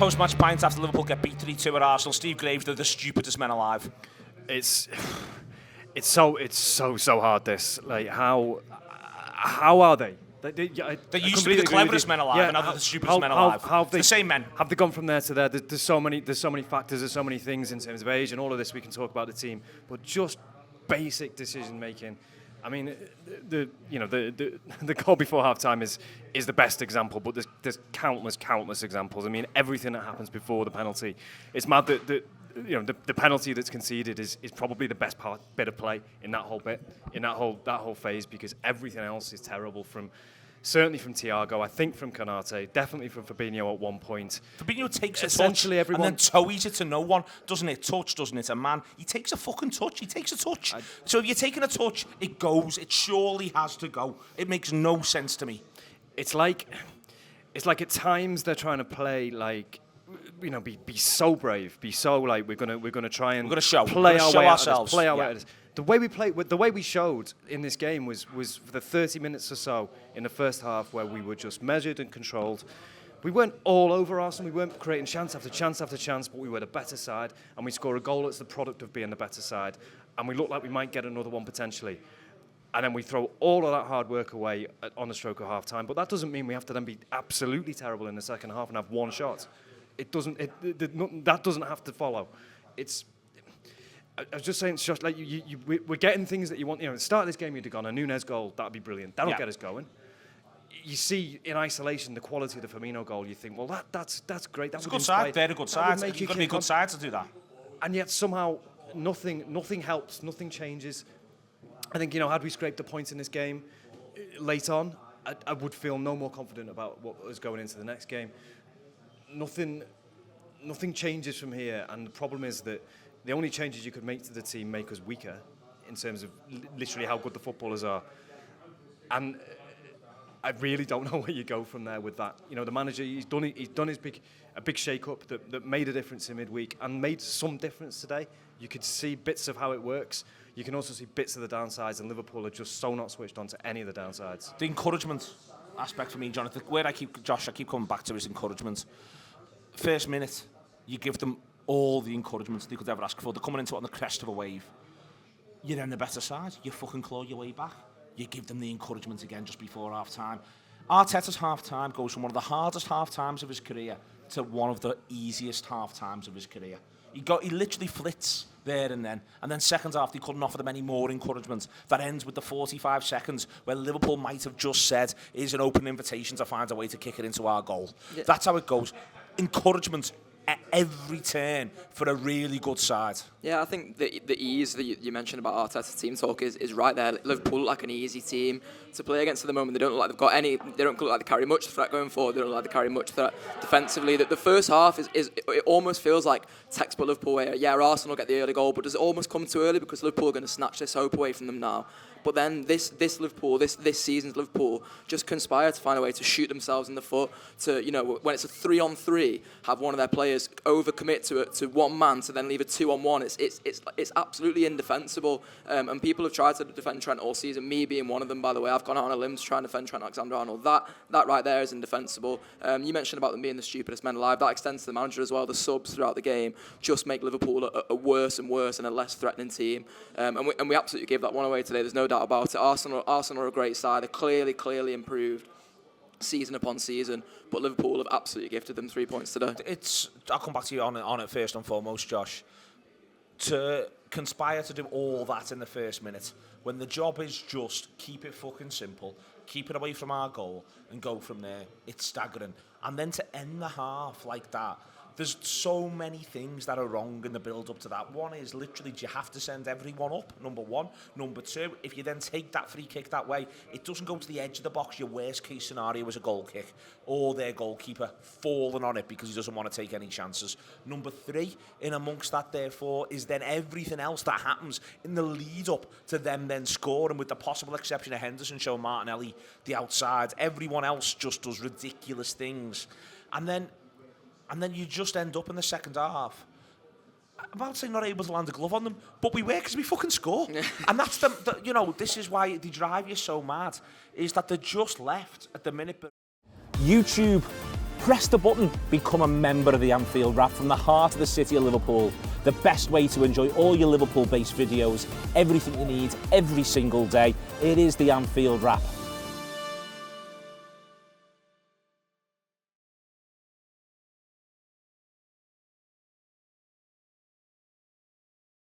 post-match pint after Liverpool get beat 3-2 at Arsenal. Steve Graves, they're the stupidest men alive. It's so hard. This, like, how are they? They used to be the cleverest men alive, and now they're the stupidest men alive. It's the same men. Have they gone from there to there? There's so many factors, there's so many things in terms of age and all of this. We can talk about the team, but just basic decision making. I mean, the goal before half-time is the best example, but there's countless examples. I mean, everything that happens before the penalty. It's mad that the penalty that's conceded is probably the best bit of play in that whole bit, in that whole phase, because everything else is terrible, certainly from Thiago, I think from Konate, definitely from Fabinho at one point. Fabinho takes a touch and then toes it to no one. Doesn't hit touch, doesn't hit a man. He takes a fucking touch. So if you're taking a touch, it goes. It surely has to go. It makes no sense to me. It's like at times they're trying to play like, be so brave, be so like we're gonna try and play our way out of this. The way we showed in this game was for the 30 minutes or so in the first half where we were just measured and controlled. We weren't all over Arsenal. We weren't creating chance after chance after chance, but we were the better side, and we score a goal that's the product of being the better side, and we look like we might get another one potentially. And then we throw all of that hard work away on the stroke of half time. But that doesn't mean we have to then be absolutely terrible in the second half and have one shot. It doesn't. That doesn't have to follow. I was just saying, Josh, like we're getting things that you want. At the start of this game, you'd have gone a Nunez goal. That'd be brilliant. That'll get us going. You see in isolation the quality of the Firmino goal. You think, well, that's great. That's a good side. They're a good side. You've got to be a good side to do that. And yet somehow nothing helps. Nothing changes. I think had we scraped the points in this game late on, I would feel no more confident about what was going into the next game. Nothing changes from here, and the problem is that the only changes you could make to the team make us weaker in terms of literally how good the footballers are. And I really don't know where you go from there with that. The manager, he's done a big shake-up that made a difference in midweek and made some difference today. You could see bits of how it works. You can also see bits of the downsides, and Liverpool are just so not switched on to any of the downsides. The encouragement aspect for me, Jonathan, where I keep coming back to is encouragement. First minute, you give them all the encouragement they could ever ask for. They're coming into it on the crest of a wave. You're then the better side. You fucking claw your way back. You give them the encouragement again just before half-time. Arteta's half-time goes from one of the hardest half-times of his career to one of the easiest half-times of his career. He literally flits there and then second half they couldn't offer them any more encouragement. That ends with the 45 seconds where Liverpool might have just said, here's an open invitation to find a way to kick it into our goal. Yeah. That's how it goes. Encouragement at every turn for a really good side. Yeah, I think the ease that you mentioned about Arteta's team talk is right there. Liverpool look like an easy team to play against at the moment. They don't look like they've got any. They don't look like they carry much threat going forward. They don't look like they carry much threat defensively. The first half is it almost feels like textbook Liverpool where Arsenal get the early goal, but does it almost come too early because Liverpool are going to snatch this hope away from them now? But then this Liverpool, this season's Liverpool, just conspire to find a way to shoot themselves in the foot. To when it's a 3-on-3, have one of their players overcommit to one man to then leave a 2-on-1. It's absolutely indefensible. And people have tried to defend Trent all season. Me being one of them, by the way. I've gone out on a limb to try and defend Trent Alexander-Arnold. That right there is indefensible. You mentioned about them being the stupidest men alive. That extends to the manager as well. The subs throughout the game just make Liverpool a worse and worse and a less threatening team. And we absolutely gave that one away today. There's no doubt about it. Arsenal are a great side. They're clearly improved season upon season, but Liverpool have absolutely gifted them 3 points today. I'll come back to you on it first and foremost, Josh. To conspire to do all that in the first minute, when the job is just keep it fucking simple, keep it away from our goal, and go from there, it's staggering. And then to end the half like that, there's so many things that are wrong in the build-up to that. One is literally, do you have to send everyone up? Number one. Number two, if you then take that free kick that way, it doesn't go to the edge of the box. Your worst-case scenario is a goal kick, or their goalkeeper falling on it because he doesn't want to take any chances. Number three, in amongst that, therefore, is then everything else that happens in the lead-up to them then scoring, with the possible exception of Henderson showing Martinelli the outside. Everyone else just does ridiculous things. And then you just end up in the second half, I'm about to say not able to land a glove on them, but we were because we fucking score. And that's this is why they drive you so mad, is that they're just left at the minute. YouTube Press the button, become a member of the Anfield Wrap from the heart of the city of Liverpool. The best way to enjoy all your Liverpool-based videos, everything you need, every single day. It is the Anfield Wrap.